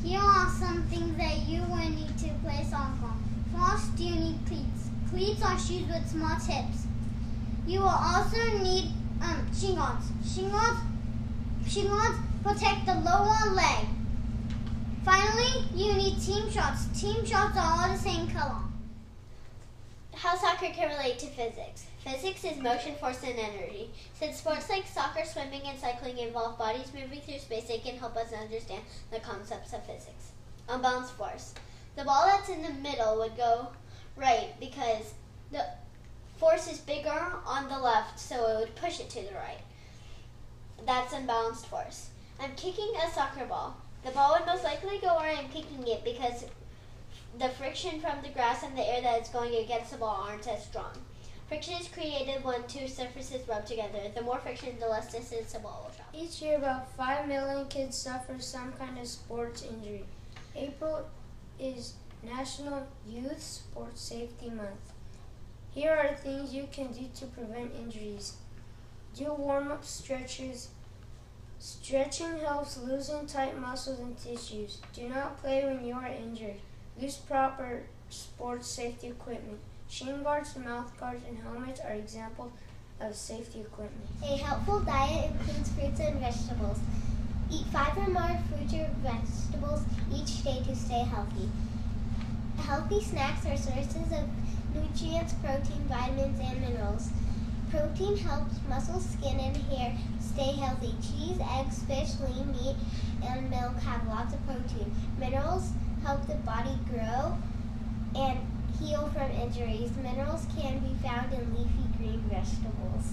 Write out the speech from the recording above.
Here are some things that you will need to play soccer. First, you need cleats. Cleats are shoes with small tips. You will also need shin guards. Shin guards protect the lower leg. Finally, you need team shorts. Team shorts are all the same color. How soccer can relate to physics. Physics is motion, force, and energy. Since sports like soccer, swimming, and cycling involve bodies moving through space, they can help us understand the concepts of physics. Unbalanced force. The ball that's in the middle would go right because the force is bigger on the left, so it would push it to the right. That's unbalanced force. I'm kicking a soccer ball. The ball would most likely go where I'm kicking it because the friction from the grass and the air that is going against the ball aren't as strong. Friction is created when two surfaces rub together. The more friction, the less distance the ball will travel. Each year, about 5 million kids suffer some kind of sports injury. April is National Youth Sports Safety Month. Here are things you can do to prevent injuries. Do warm-up stretches. Stretching helps loosen tight muscles and tissues. Do not play when you are injured. Use proper sports safety equipment. Shin guards, mouth guards, and helmets are examples of safety equipment. A helpful diet includes fruits and vegetables. Eat 5 or more fruits or vegetables each day to stay healthy. Healthy snacks are sources of nutrients, protein, vitamins, and minerals. Protein helps muscles, skin, and hair stay healthy. Cheese, eggs, fish, lean meat, and milk have lots of protein. Minerals help the body grow and heal from injuries. Minerals can be found in leafy green vegetables.